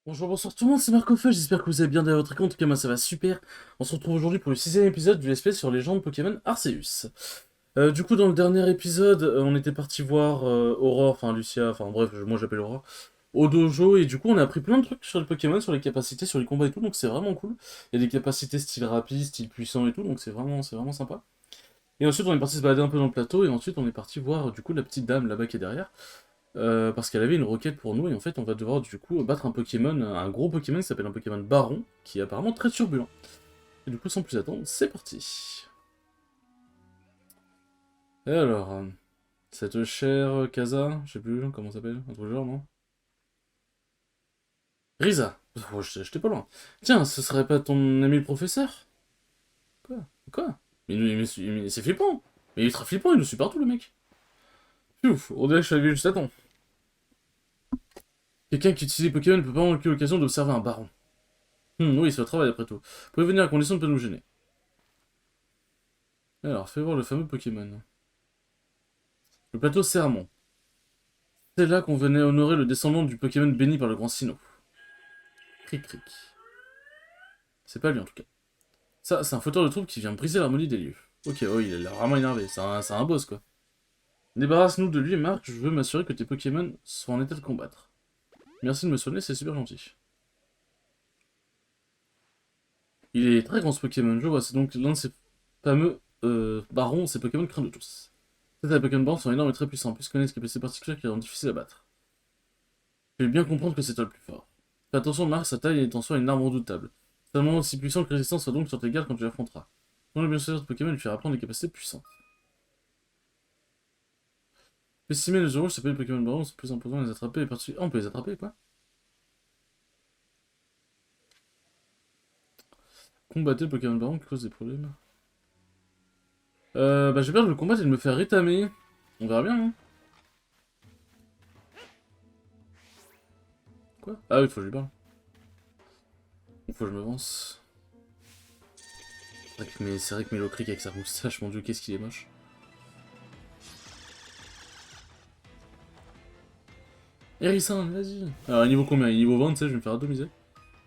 Bonjour, bonsoir tout le monde, c'est Marcofa, j'espère que vous allez bien derrière votre écran, en tout cas moi ça va super. On se retrouve aujourd'hui pour le 6ème épisode du SP sur les légendes Pokémon Arceus. Du coup dans le dernier épisode, on était parti voir Aurore, enfin Lucia, enfin bref, moi j'appelle Aurore, au dojo, et du coup on a appris plein de trucs sur les Pokémon, sur les capacités, sur les combats et tout, donc c'est vraiment cool. Il y a des capacités style rapide, style puissant et tout, donc c'est vraiment sympa. Et ensuite on est parti se balader un peu dans le plateau, et ensuite on est parti voir du coup la petite dame là-bas qui est derrière. Parce qu'elle avait une requête pour nous, et en fait, on va devoir du coup battre un Pokémon, un gros Pokémon qui s'appelle un Pokémon Baron, qui est apparemment très turbulent. Et du coup, sans plus attendre, c'est parti. Et alors, cette chère Kaza, je sais plus comment ça s'appelle, un truc genre, non? Risa. Oh, j'étais pas loin. Tiens, ce serait pas ton ami le professeur? Quoi? Quoi? C'est flippant. Mais il est très flippant, il nous suit partout, le mec. Ouf, on dirait que je suis arrivé juste à temps. Quelqu'un qui utilise les Pokémon ne peut pas manquer l'occasion d'observer un baron. Oui, c'est au travail après tout. Vous pouvez venir à condition de ne pas nous gêner. Alors, fais voir le fameux Pokémon. Le plateau Sermon. C'est là qu'on venait honorer le descendant du Pokémon béni par le grand Sinnoh. Cric cric. C'est pas lui en tout cas. Ça, c'est un fauteur de troupe qui vient briser l'harmonie des lieux. Ok, oh, il a l'air vraiment énervé, c'est un boss quoi. Débarrasse-nous de lui et Marc, je veux m'assurer que tes Pokémon soient en état de combattre. Merci de me soigner, c'est super gentil. Il est très grand ce Pokémon, je vois, c'est donc l'un de ces fameux barons, ces Pokémon craintent de tous. Les Pokémon barons sont énormes et très puissants, puisqu'ils connaissent des capacités particulières qui les rendent difficiles à battre. Je vais bien comprendre que c'est toi le plus fort. Fais attention, Marc, sa taille est en soi une arme redoutable. Seulement aussi puissant que résistance soit donc sur tes gardes quand tu l'affronteras. Quand le bien sûr de Pokémon lui fera apprendre des capacités puissantes. Estimer les euros, ça peut les Pokémon Baron, c'est plus important de les attraper et particulier. Ah, on peut les attraper, quoi. Combattez le Pokémon Baron qui cause des problèmes. Bah, je vais perdre le combat et de me faire rétamer. On verra bien, hein. Quoi? Ah oui, faut que je lui parle. Faut que je m'avance. C'est vrai que Melocric avec sa moustache, mon dieu, qu'est-ce qu'il est moche. Hérisson, vas-y. Alors, niveau combien? Niveau 20, tu sais, je vais me faire atomiser.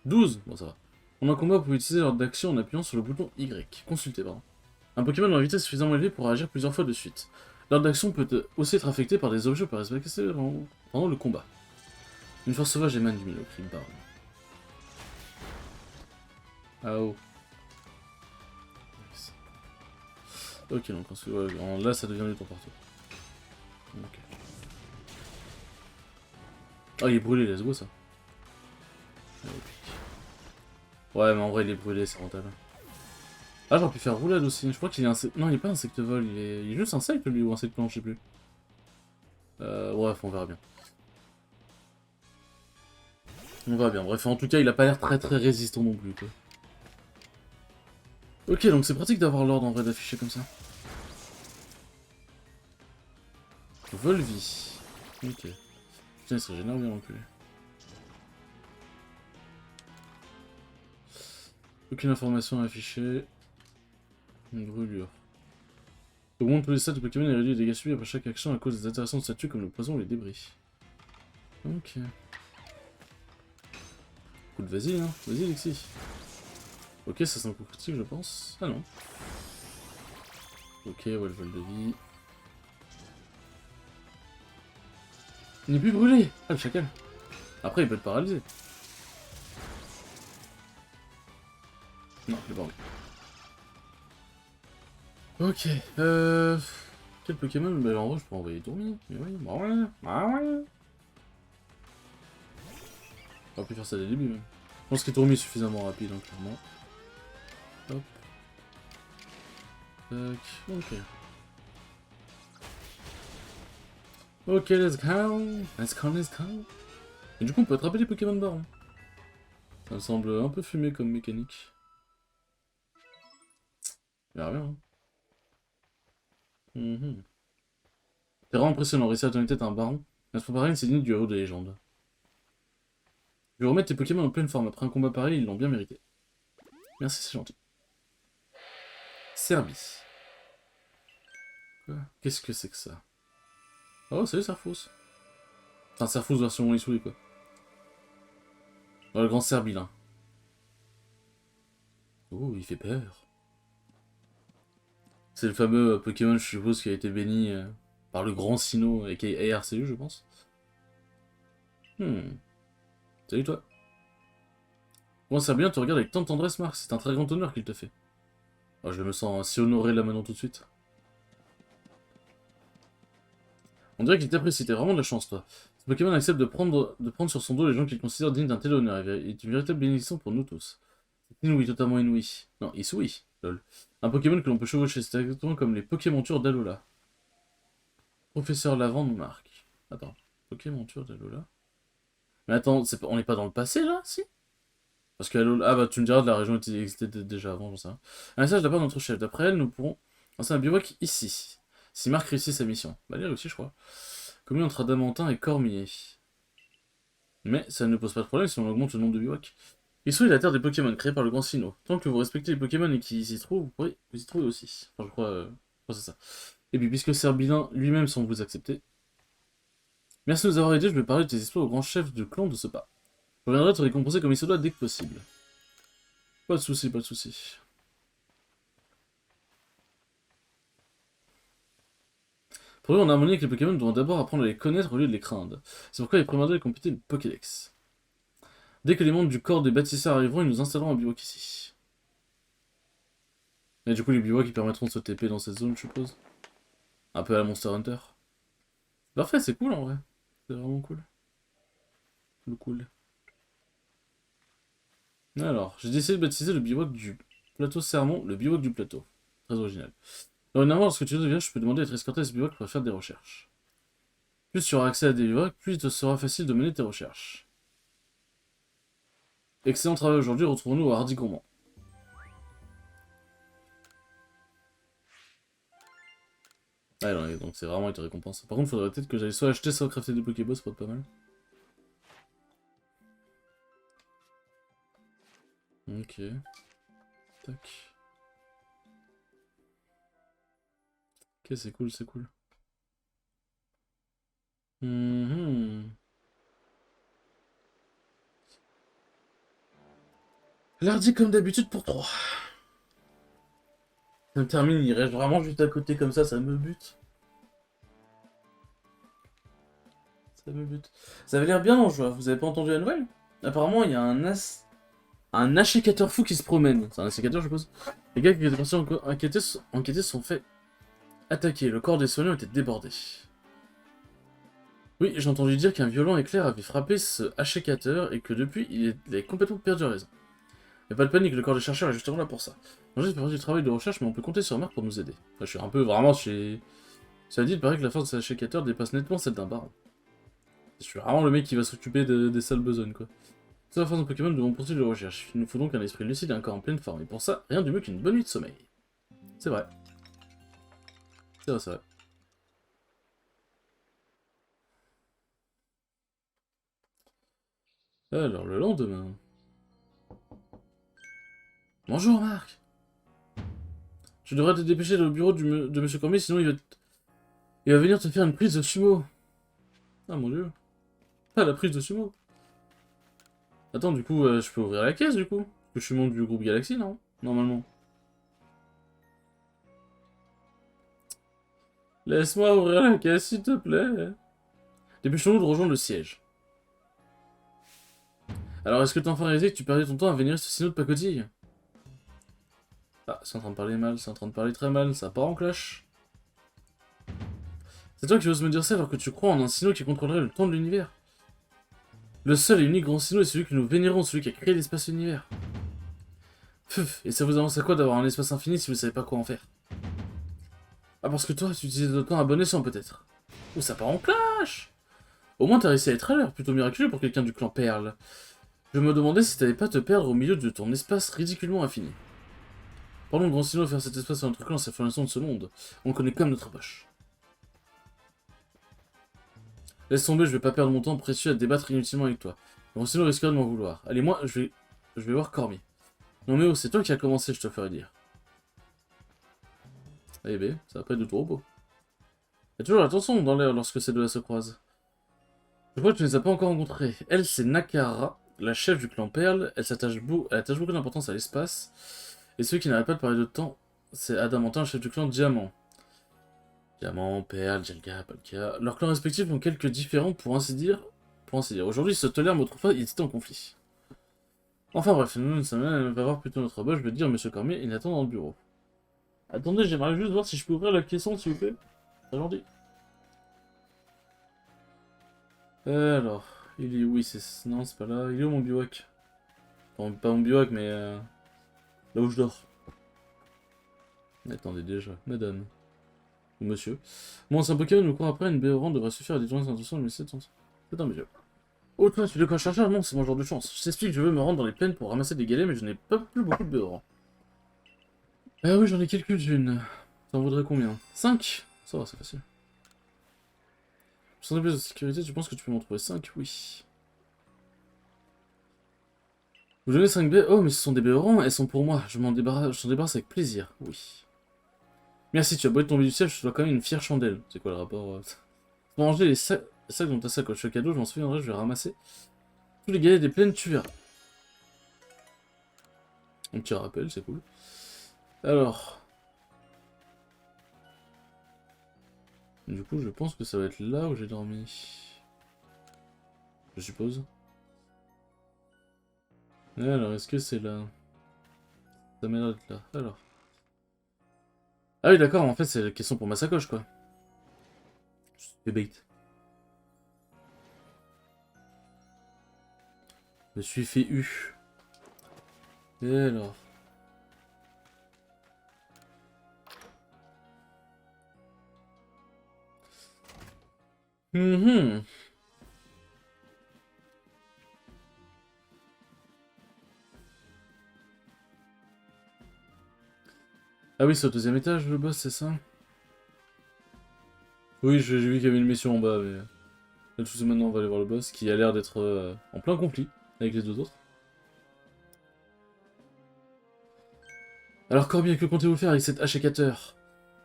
12. Bon, ça va. En un combat, vous pouvez utiliser l'ordre d'action en appuyant sur le bouton Y. Consultez, pardon. Un Pokémon en vitesse suffisamment élevée pour agir plusieurs fois de suite. L'ordre d'action peut aussi être affecté par des objets par respecter pendant le combat. Une force sauvage émane du milieu, cri Baron. Ah oh. Ok, donc là ça devient du temps partout. Ok. Ah, il est brûlé, let's go ça. Ouais, mais en vrai, il est brûlé, c'est rentable. Ah, j'aurais pu faire roulade aussi. Je crois qu'il est insecte. Non, il est pas insecte vol, il est juste insecte lui ou insecte blanc, je sais plus. Bref, on verra bien. On verra bien. Bref, en tout cas, il a pas l'air très résistant non plus, quoi. Ok, donc c'est pratique d'avoir l'ordre en vrai d'afficher comme ça. Volvi. Ok. Putain, il se régénère bien non plus. Aucune information affichée. Une brûlure. Augmente tous les stats de Pokémon et réduit les dégâts subis après chaque action à cause des altérations de statut comme le poison ou les débris. Ok. Écoute, vas-y, hein. Vas-y, Lexi. Ok, ça c'est un coup critique, je pense. Ah non. Ok, ouais, le vol de vie. Il n'est plus brûlé. Ah, le chacal. Après, il peut être paralysé. Non, il est pas brûlé. Ok, Quel Pokémon? Bah, en vrai, je peux envoyer dormir. Mais ouais, bah ouais. On va plus faire ça dès le début, même. Je pense que Tourmi est suffisamment rapide, hein, clairement. Hop. Tac. Ok. Ok, let's go. Let's go. Et du coup, on peut attraper les Pokémon barons. Ça me semble un peu fumé comme mécanique. Y'a rien, hein. C'est vraiment impressionnant, réussir à donner tête à un baron. Notre pareil, c'est digne du héros de légende. Je vais remettre tes Pokémon en pleine forme. Après un combat pareil, ils l'ont bien mérité. Merci, c'est gentil. Serbie. Quoi? Qu'est-ce que c'est que ça? Oh, salut Serfous. Enfin, Serfous version Issouli, quoi. Oh, le grand Serbilin. Oh, il fait peur. C'est le fameux Pokémon, je suppose, qui a été béni par le grand Sinnoh, aka Arceus, je pense. Hmm. Salut toi. Grand Serbilin te regarde avec tant de tendresse, Marc. C'est un très grand honneur qu'il te fait. Oh, je me sens si honoré là maintenant tout de suite. On dirait qu'il t'apprécie, t'as vraiment de la chance, toi. Ce Pokémon accepte de prendre sur son dos les gens qu'il considère dignes d'un tel honneur. Il est une véritable bénédiction pour nous tous. C'est inouï, totalement inouï. Non, Isui, lol. Un Pokémon que l'on peut chevaucher, c'est exactement comme les Pokémontures d'Alola. Professeur Lavande Marc. Attends, Pokémonture d'Alola. Mais attends, on n'est pas dans le passé là, si? Parce que Alola... Ah bah tu me diras, de la région existait déjà avant, j'en sais rien. Un message de la part de notre chef. D'après elle, nous pourrons lancer un bivouac ici. Si Marc réussit sa mission. Bah il a réussi, je crois. Commune entre Adamantin et Cormier. Mais ça ne pose pas de problème si on augmente le nombre de bivouacs. Isui est la terre des Pokémon, créée par le grand Sinnoh. Tant que vous respectez les Pokémon et qu'ils s'y trouvent, oui, vous y trouvez aussi. Enfin, je crois que c'est ça. Et puis, puisque Serbilin lui-même semble vous accepter, merci de nous avoir aidés, je vais parler de tes exploits au grand chef de clan de ce pas. Je reviendrai te récompenser comme il se doit dès que possible. Pas de soucis, pas de soucis. Pour vivre en harmonie avec les Pokémon, nous devons d'abord apprendre à les connaître au lieu de les craindre. C'est pourquoi il est primordial de compléter le Pokédex. Dès que les membres du corps des bâtisseurs arriveront, ils nous installeront un bivouac ici. Et du coup, les bivouacs qui permettront de se TP dans cette zone, je suppose. Un peu à la Monster Hunter. Parfait, c'est cool en vrai. C'est vraiment cool. Cool. Alors, j'ai décidé de baptiser le bivouac du plateau Sermon, le bivouac du plateau. Très original. Normalement, lorsque tu deviens, je peux demander d'être escorté à ce bivouac pour faire des recherches. Plus tu auras accès à des bivouacs, plus il te sera facile de mener tes recherches. Excellent travail aujourd'hui, retrouvons-nous au Hardy Gourmand. Ah non, donc c'est vraiment été récompense. Par contre, faudrait peut-être que j'aille soit acheter, soit crafter des Pokéboss pour être pas mal. Ok. Tac. Ok, c'est cool, c'est cool. L'ardi comme d'habitude pour 3. Ça me termine, il reste vraiment juste à côté comme ça me bute. Ça me bute. Ça avait l'air bien en joueur, vous avez pas entendu la nouvelle? Apparemment, il y a un achécateur fou qui se promène. C'est un achécateur, je suppose. Les gars qui étaient partis enquêter se sont fait attaquer. Le corps des soignants était débordé. Oui, j'ai entendu dire qu'un violent éclair avait frappé ce achécateur et que depuis, il est complètement perdu à raison. Mais pas de panique, le corps des chercheurs est justement là pour ça. J'ai fait partie du travail de recherche, mais on peut compter sur Marc pour nous aider. Enfin, je suis un peu vraiment chez... Ça dit, il paraît que la force de cet achécateur dépasse nettement celle d'un baron. Je suis vraiment le mec qui va s'occuper des sales besognes, quoi. C'est la force de Pokémon, nous devons poursuivre les recherches. Il nous faut donc un esprit lucide et un corps en pleine forme. Et pour ça, rien de mieux qu'une bonne nuit de sommeil. C'est vrai. C'est vrai, c'est vrai. Alors, le lendemain... Bonjour, Marc. Tu devrais te dépêcher au bureau de Monsieur Cormier, sinon il va venir te faire une prise de sumo. Ah, mon dieu. Ah, la prise de sumo. Attends, du coup, je peux ouvrir la caisse, du coup? Parce que je suis membre du groupe Galaxy, non? Normalement. Laisse-moi ouvrir la caisse, s'il te plaît. Dépêchons-nous de rejoindre le siège. Alors, est-ce que t'as enfin réalisé que tu perdais ton temps à vénérer ce sino de pacotille? Ah, c'est en train de parler mal, c'est en train de parler très mal, ça part en clash. C'est toi qui oses me dire ça alors que tu crois en un sino qui contrôlerait le temps de l'univers. Le seul et unique grand sino est celui que nous vénérons, celui qui a créé l'espace-univers. Pfff, et ça vous avance à quoi d'avoir un espace infini si vous savez pas quoi en faire? Ah, parce que toi, tu utilises notre temps à bon escient, peut-être. Oh, ça part en clash! Au moins, t'as réussi à être à l'heure, plutôt miraculeux pour quelqu'un du clan Perle. Je me demandais si t'allais pas te perdre au milieu de ton espace ridiculement infini. Parlons de grand sino faire cet espace sur notre clan, c'est la fondation de ce monde. On le connaît comme notre poche. Laisse tomber, je vais pas perdre mon temps précieux à débattre inutilement avec toi. Le grand sino risquerait de m'en vouloir. Allez, moi, je vais voir Cormier. Non mais oh, c'est toi qui as commencé, je te ferai dire. Eh ben, ça va pas être de tout repos. Il y a toujours la tension dans l'air lorsque ces deux-là se croisent. Je crois que tu ne les as pas encore rencontrés. Elle, c'est Nakara, la chef du clan Perle, elle attache beaucoup d'importance à l'espace. Et celui qui n'arrête pas de parler de temps, c'est Adamantin, le chef du clan Diamant. Diamant, Perle, Jelga, Palkia. Leurs clans respectifs ont quelques différents pour ainsi dire. Aujourd'hui, ils se tolèrent, mais autrefois, ils étaient en conflit. Enfin bref, nous sommes va voir plutôt notre boss, je vais te dire, monsieur Cormier, il attend dans le bureau. Attendez, j'aimerais juste voir si je peux ouvrir la caisson, s'il vous plaît. C'est gentil. Alors, il est où? Non, c'est pas là. Il est où mon bivouac? Enfin, pas mon bivouac, mais là où je dors. Attendez déjà, madame. Ou monsieur. Bon, c'est un Pokémon, nous court après, une Béoran devrait suffire à détourner son attention, mais c'est un milieu. Oh, toi, tu de quoi chercher? Non, c'est mon genre de chance. Je t'explique, je veux me rendre dans les plaines pour ramasser des galets, mais je n'ai pas plus beaucoup de Béoran. Ah oui, j'en ai quelques-unes. T'en voudrais combien? 5? Ça va, c'est facile. Sans plus de sécurité, tu penses que tu peux m'en trouver 5? Oui. Vous donnez 5 baies? Oh, mais ce sont des Béorans, elles sont pour moi. Je m'en débarrasse avec plaisir. Oui. Merci, tu as beau être tombé du ciel, je te dois quand même une fière chandelle. C'est quoi le rapport Pour ranger les sacs dans ta sacoche. Le cadeau, je m'en souviendrai, je vais ramasser tous les galets des plaines, tu verras. Un petit rappel, c'est cool. Alors. Du coup, je pense que ça va être là où j'ai dormi. Je suppose. Alors, est-ce que c'est là? Ça m'a l'air d'être là. Alors. Ah oui, d'accord, en fait, c'est la question pour ma sacoche, quoi. Je bait. Je me suis fait U. Et alors? Ah oui, c'est au deuxième étage, le boss, c'est ça? Oui, j'ai vu qu'il y avait une mission en bas, mais... Là, tout de suite, maintenant, on va aller voir le boss, qui a l'air d'être en plein conflit avec les deux autres. Alors, Cormier, que comptez-vous faire avec cet achécateur?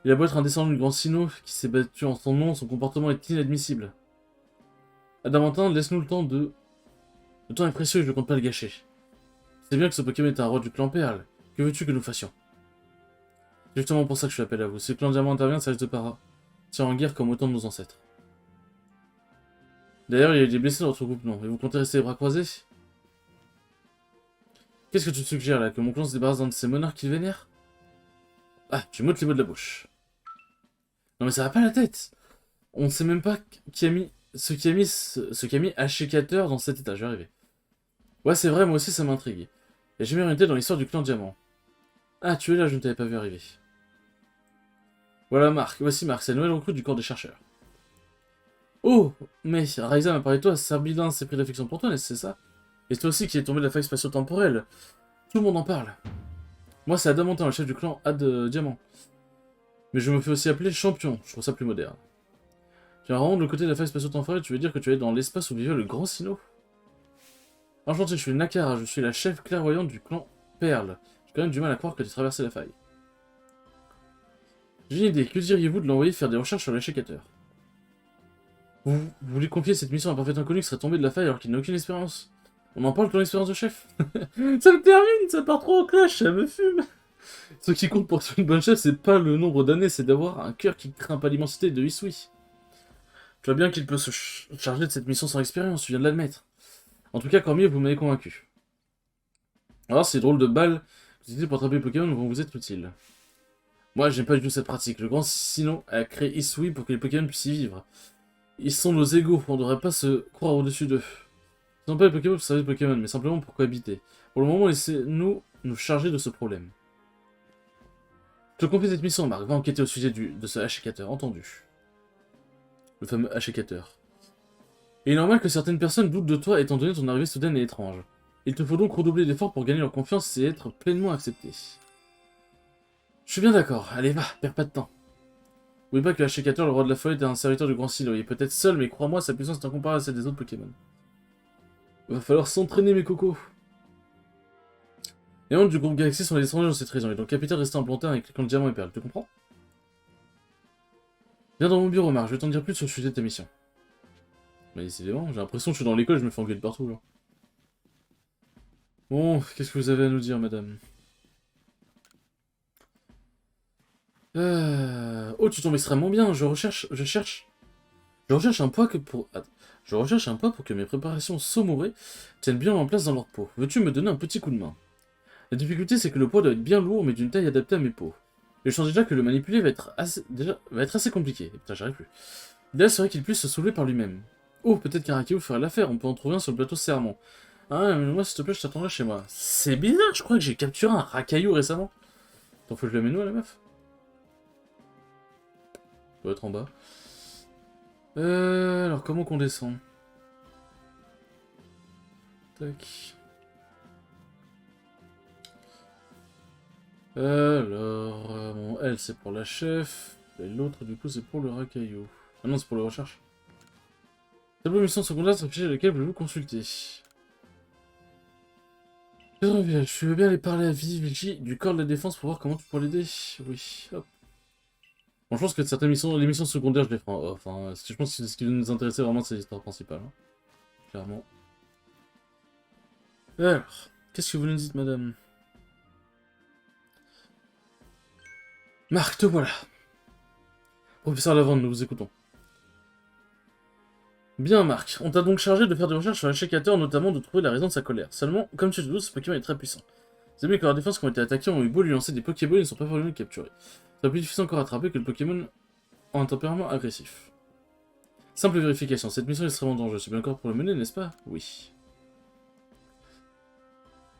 Il a beau être un descendant du grand Sino qui s'est battu en son nom, son comportement est inadmissible. Adamantin, laisse-nous le temps de... Le temps est précieux et je ne compte pas le gâcher. C'est bien que ce Pokémon est un roi du clan Perle. Que veux-tu que nous fassions? C'est justement pour ça que je fais appel à vous. Si le clan Diamant intervient, ça risque de partir en guerre comme autant de nos ancêtres. D'ailleurs, il y a des blessés dans votre groupe, non? Et vous comptez rester les bras croisés? Qu'est-ce que tu suggères là? Que mon clan se débarrasse d'un de ces monarques qu'il vénère? Ah, tu m'ôtes les mots de la bouche. Non mais ça va pas la tête! On ne sait même pas qui a mis... ce qui a mis Achécateur dans cet état, je vais arriver. Ouais, c'est vrai, moi aussi ça m'intrigue. Et j'ai mis une tête dans l'histoire du clan Diamant. Ah, tu es là, je ne t'avais pas vu arriver. Voilà Marc, voici Marc, c'est la nouvelle recrue du corps des chercheurs. Oh, mais Raiza m'a parlé de toi, Serbidin s'est pris d'affection pour toi, n'est-ce ça? Et toi aussi qui est tombé de la faille spatio-temporelle. Tout le monde en parle. Moi c'est Adamantin, le chef du clan Diamant. Mais je me fais aussi appeler champion, je trouve ça plus moderne. Tu vas rendre le côté de la faille spatio-temporelle, tu veux dire que tu es dans l'espace où vivait le grand Sino? Enchanté, je suis Nakara, je suis la chef clairvoyante du clan Perle. J'ai quand même du mal à croire que tu traversé la faille. J'ai une idée, que diriez-vous de l'envoyer faire des recherches sur l'Achécateur? Vous voulez confier cette mission à un parfait inconnu qui serait tombé de la faille alors qu'il n'a aucune expérience? On en parle dans l'expérience de chef. Ça me termine, ça part trop au clash, ça me fume. Ce qui compte pour être une bonne chef, c'est pas le nombre d'années, c'est d'avoir un cœur qui craint pas l'immensité de Isui. Tu vois bien qu'il peut se charger de cette mission sans expérience, tu viens de l'admettre. En tout cas, Cormier, vous m'avez convaincu. Alors, ces drôles de balles que vous utilisez pour attraper les Pokémon vont vous être utiles. Moi, j'aime pas du tout cette pratique. Le grand Sino a créé Isui pour que les Pokémon puissent y vivre. Ils sont nos égaux, on devrait pas se croire au-dessus d'eux. Ce ne sont pas les Pokémon pour servir les Pokémon, mais simplement pour cohabiter. Pour le moment, laissez-nous nous charger de ce problème. Je te confie cette mission, Marc. Va enquêter au sujet de ce Achécateur, entendu. Le fameux Achécateur. Il est normal que certaines personnes doutent de toi étant donné ton arrivée soudaine et étrange. Il te faut donc redoubler d'efforts pour gagner leur confiance et être pleinement accepté. Je suis bien d'accord. Allez, va, perds pas de temps. N'oublie pas que l'Achécateur, le roi de la forêt, est un serviteur du Grand Silo. Il est peut-être seul, mais crois-moi, sa puissance est incomparable à celle des autres Pokémon. Va falloir s'entraîner, mes cocos. Les membres du groupe Galaxy sont les étrangers dans cette région, et donc capitaine resté implanté avec le clan de Diamant et Perle, tu comprends? Viens dans mon bureau, Marc, je vais t'en dire plus sur le sujet de ta mission. Bah décidément, j'ai l'impression que je suis dans l'école, je me fais engueuler partout, genre. Bon, qu'est-ce que vous avez à nous dire, madame? Oh, tu tombes extrêmement bien. Je recherche un poids que pour... Attends. Je recherche un poids pour que mes préparations saumurées tiennent bien en place dans leur peau. Veux-tu me donner un petit coup de main? La difficulté, c'est que le poids doit être bien lourd, mais d'une taille adaptée à mes peaux. Et je sens déjà que le manipuler va être assez compliqué. Putain, j'arrive plus. L'idéal serait qu'il puisse se soulever par lui-même. Oh, peut-être qu'un Rakiou ferait l'affaire, on peut en trouver un sur le plateau Serment. Ah, mais moi, s'il te plaît, je t'attendrai chez moi. C'est bizarre, je crois que j'ai capturé un Racaillou récemment. T'en faut que je le mène où, à la meuf? Ça doit être en bas. Alors comment qu'on descend? Tac. Alors, bon, elle c'est pour la chef, et l'autre du coup c'est pour le racaillou. Ah non, c'est pour la recherche. Tableau mission secondaire, c'est affiché lequel voulez-vous consulter? Pedro Village, tu veux bien aller parler à Vigie du corps de la défense pour voir comment tu pourrais l'aider? Oui, hop. Bon, je pense que certaines missions, les missions secondaires, je les ferai en off. Hein, parce que je pense que ce qui nous intéressait vraiment, c'est l'histoire principale. Hein, clairement. Alors, qu'est-ce que vous nous dites, madame? Marc, te voilà. Professeur Lavande, nous vous écoutons. Bien, Marc. On t'a donc chargé de faire des recherches sur l'Ashécateur, notamment de trouver la raison de sa colère. Seulement, comme tu te doutes, ce Pokémon est très puissant. Les amis que la défense qui ont été attaqués ont eu beau lui lancer des Pokéballs, ils ne sont pas parvenus à le capturer. C'est plus difficile encore à attraper que le Pokémon a un tempérament agressif. Simple vérification, cette mission est extrêmement dangereuse. C'est bien encore pour le mener, n'est-ce pas? Oui.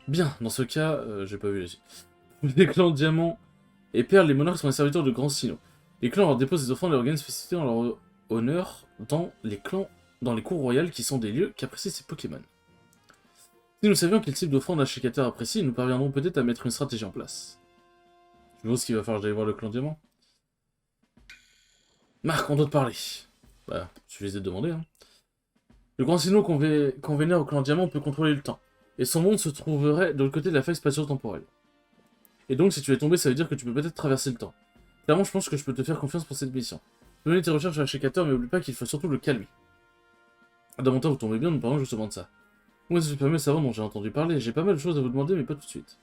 Bien, dans ce cas, j'ai pas vu les Les clans Diamant et Perle, les monarques sont les serviteurs de grands signaux. Les clans leur déposent des offrandes et organisent des festivités en leur honneur dans les cours royales qui sont des lieux qu'apprécient ces Pokémon. Si nous savions quel type d'offrande l'Ashécateur apprécie, nous parviendrons peut-être à mettre une stratégie en place. Je pense qu'il va falloir que j'aille voir le clan Diamant. Marc, on doit te parler. Bah, suffisait de demander, hein. Le grand signaux qu'on vénère au clan Diamant peut contrôler le temps, et son monde se trouverait de l'autre côté de la faille spatio-temporelle. Et donc, si tu es tombé, ça veut dire que tu peux peut-être traverser le temps. Clairement, je pense que je peux te faire confiance pour cette mission. Donnez tes recherches à l'Ashécateur, mais oublie pas qu'il faut surtout le calmer. Dans mon temps, vous tombez bien, nous parlons justement de ça. Moi, c'est le fameux savant dont j'ai entendu parler. J'ai pas mal de choses à vous demander, mais pas tout de suite.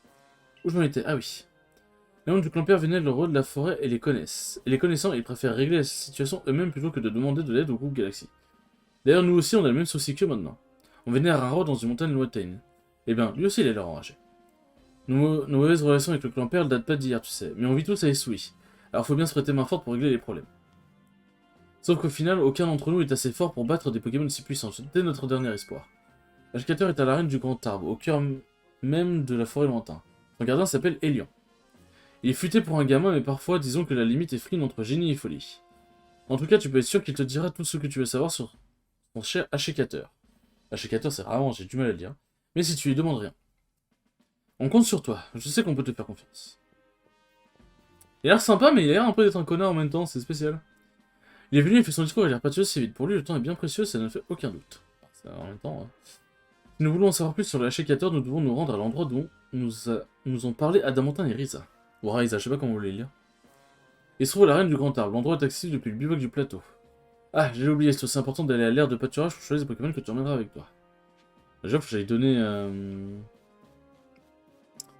Où je m'en étais? Ah oui. Les membres du clan Père vénèrent le roi de la forêt et les connaissent. Et les connaissant, ils préfèrent régler la situation eux-mêmes plutôt que de demander de l'aide au groupe Galaxy. D'ailleurs, nous aussi, on a le même souci qu'eux maintenant. On vénère un roi dans une montagne lointaine. Eh bien, lui aussi, il a l'air enragé. Nos mauvaises relations avec le clan Perle datent pas d'hier, tu sais, mais on vit tous à Essoui. Alors faut bien se prêter main forte pour régler les problèmes. Sauf qu'au final, aucun d'entre nous est assez fort pour battre des Pokémon si puissants. C'était notre dernier espoir. L'Agitateur est à l'arène du Grand Arbre, au cœur même de la forêt lointaine. Son gardien s'appelle Elian. Il est futé pour un gamin, mais parfois, disons que la limite est fine entre génie et folie. En tout cas, tu peux être sûr qu'il te dira tout ce que tu veux savoir sur son cher Ashécateur. Ashécateur, c'est rarement, j'ai du mal à le dire. Mais si tu lui demandes rien. On compte sur toi, je sais qu'on peut te faire confiance. Il a l'air sympa, mais il a l'air un peu d'être un connard en même temps, c'est spécial. Il est venu, il fait son discours, il a l'air patriote si vite. Pour lui, le temps est bien précieux, ça ne fait aucun doute. En même temps, si nous voulons en savoir plus sur le Ashécateur, nous devons nous rendre à l'endroit dont nous ont parlé Adamantin et Risa. Ou Risa, je sais pas comment vous voulez lire. Il se trouve à l'arène du Grand Arbre, l'endroit est accessible depuis le bivouac du plateau. Ah, j'ai oublié, c'est aussi important d'aller à l'aire de pâturage pour choisir les Pokémon que tu emmèneras avec toi. Déjà, faut que j'aille donner...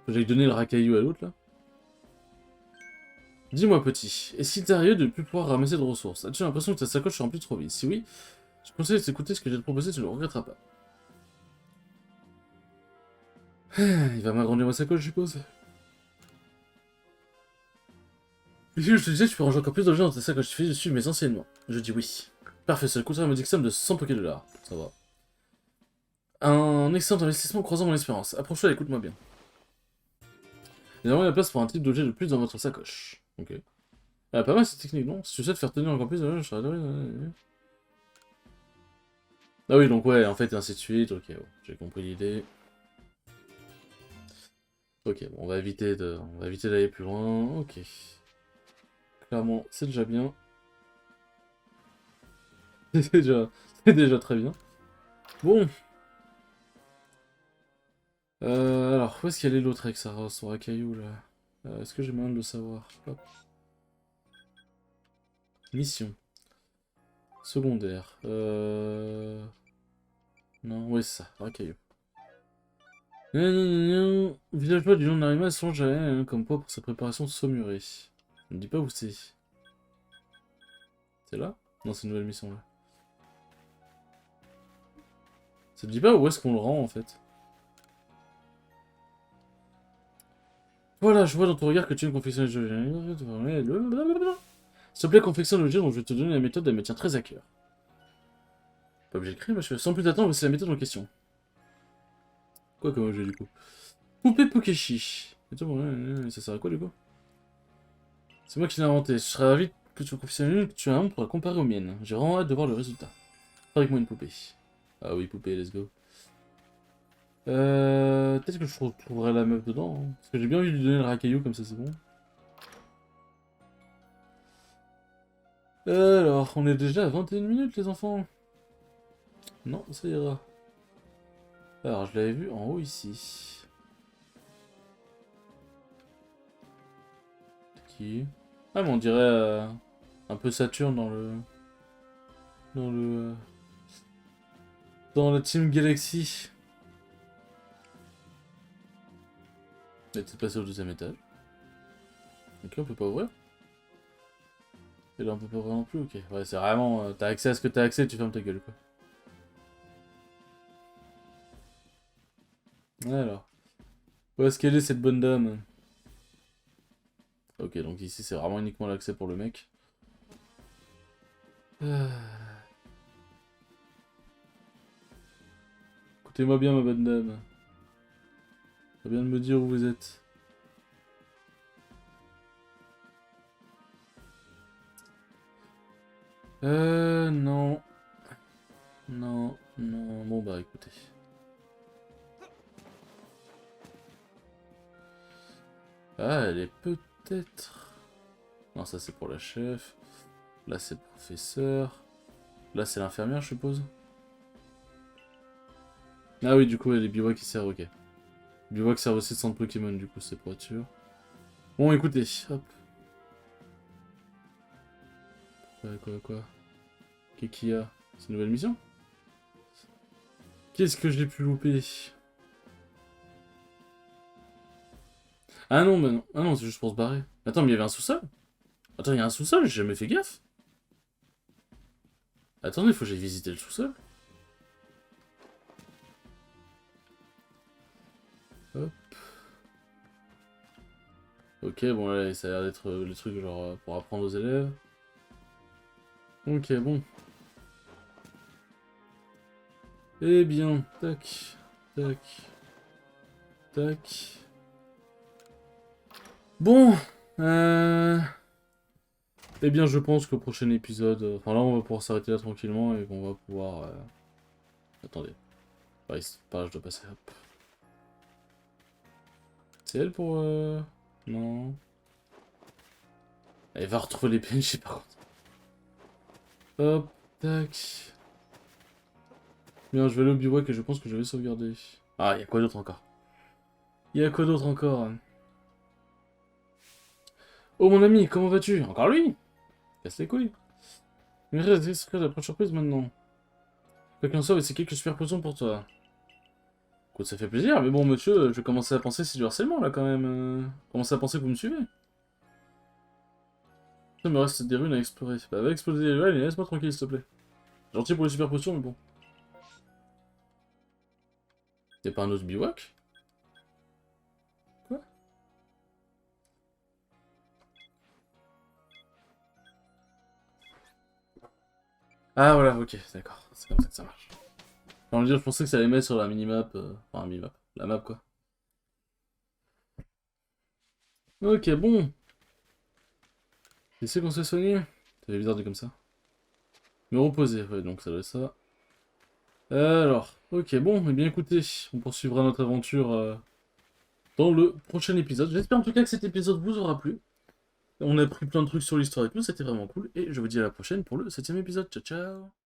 Faut que j'aille donner le Racaillou à l'autre, là. Dis-moi, petit, est-ce qu'il t'arrive de ne plus pouvoir ramasser de ressources? As-tu l'impression que ta sacoche est remplie trop vite? Si oui, je te conseille d'écouter ce que j'ai te proposé, tu ne le regretteras pas. Il va m'agrandir ma sacoche, je suppose. Et si je te disais, tu peux ranger encore plus d'objets dans ta sacoche, tu fais dessus, mais anciennement. Je dis oui. Parfait, ça coûtera un modique somme de 100 $. Ça va. Un excellent investissement croisant mon espérance. Approche-toi et écoute-moi bien. Il y a la place pour un type d'objet de plus dans votre sacoche. Ok. Ah, pas mal cette technique, non? Si tu sais te faire tenir encore plus, je serais adoré. Ah oui, donc ouais, en fait, et ainsi de suite. Ok, bon, j'ai compris l'idée. Ok, bon, on va éviter d'aller plus loin. Ok. Clairement, c'est déjà bien. C'est déjà très bien. Bon. Alors, où est-ce qu'elle est l'autre avec son racaillou, là? Est-ce que j'ai moyen de le savoir? Hop. Mission. Secondaire. Non, ouais, c'est ça, racaillou. Villageois du nom de Narima songe à elle, comme poids pour sa préparation de saumurée. Ne me dis pas où c'est. C'est là? Non, c'est une nouvelle mission là. Ça te dit pas où est-ce qu'on le rend en fait? Voilà, je vois dans ton regard que tu aimes confectionner le jeu. S'il te plaît, confectionne le jeu dont je vais te donner la méthode, elle me tient très à cœur. Pas obligé de crier, monsieur. Sans plus d'attendre, voici la méthode en question. Quoi comme objet du coup? Poupée Pokéchi. Ça sert à quoi du coup? C'est moi qui l'ai inventé. Je serais ravi que tu confectionnes une que tu as un pour la comparer aux miennes. J'ai vraiment hâte de voir le résultat. Avec moi une poupée. Ah oui, poupée, let's go. Peut-être que je retrouverai la meuf dedans. Hein. Parce que j'ai bien envie de lui donner le racaillou, comme ça c'est bon. Alors, on est déjà à 21 minutes les enfants. Non, ça ira. Alors, je l'avais vu en haut ici. Qui? Ah, mais on dirait un peu Saturne dans le... Dans le... Dans la Team Galaxy. Il est peut-être passé au deuxième étage. Ok, on peut pas ouvrir. Et là, on peut pas ouvrir non plus, ok. Ouais, c'est vraiment... t'as accès à ce que t'as accès, tu fermes ta gueule, quoi. Alors. Où est-ce qu'elle est, cette bonne dame? Ok, donc ici, c'est vraiment uniquement l'accès pour le mec. Écoutez-moi bien, ma bonne dame. Ça vient de me dire où vous êtes. Non. Non, non. Bon, bah, écoutez. Ah, elle est peut-être... Non, ça, c'est pour la chef. Là, c'est le professeur. Là, c'est l'infirmière, je suppose. Ah oui, du coup, il y a les bivouacs qui servent, ok. Bivouacs servent aussi de centre Pokémon, du coup, c'est pour être sûr. Bon, écoutez, hop. Quoi? Qu'est-ce qu'il y a? C'est une nouvelle mission? Qu'est-ce que j'ai pu louper? Ah non, bah non. Ah non, c'est juste pour se barrer. Attends, mais il y avait un sous-sol? Attends, il y a un sous-sol, j'ai jamais fait gaffe. Attendez, faut que j'aille visiter le sous-sol. Hop. Ok, bon là, ça a l'air d'être le truc genre pour apprendre aux élèves. Ok, bon. Eh bien, tac, tac, tac. Bon, eh bien, je pense qu'au prochain épisode... Enfin, là, on va pouvoir s'arrêter là tranquillement et qu'on va pouvoir... Attendez. Par là, je dois passer, hop. C'est elle pour... Non. Elle va retrouver les PNJ, par contre. Hop, tac. Bien, je vais aller au bivouac et je pense que je vais sauvegarder. Ah, il y a quoi d'autre encore? Il y a quoi d'autre encore? Oh, mon ami, comment vas-tu? Encore lui? Casse les couilles. Il me reste des secrets de la prochaine surprise maintenant. Quoi qu'il en soit, c'est quelques super potions pour toi. Écoute, ça fait plaisir, mais bon, monsieur, je vais commencer à penser que c'est du harcèlement, là, quand même. Commencer à penser que vous me suivez. Il me reste des runes à explorer. Bah, va exploser les runes et laisse-moi tranquille, s'il te plaît. Gentil pour les super potions, mais bon. Y'a pas un autre bivouac? Quoi? Ah, voilà, ok, d'accord. C'est comme ça que ça marche. Enfin, je pensais que ça allait mettre sur la minimap. Enfin, minimap. La map, quoi. Ok, bon. Laissez qu'on se soigne. C'est bizarre dit comme ça. Me reposer, ouais, donc ça doit être ça. Alors, ok, bon, eh bien écoutez, on poursuivra notre aventure dans le prochain épisode. J'espère en tout cas que cet épisode vous aura plu. On a pris plein de trucs sur l'histoire avec nous, c'était vraiment cool. Et je vous dis à la prochaine pour le 7ème épisode. Ciao, ciao!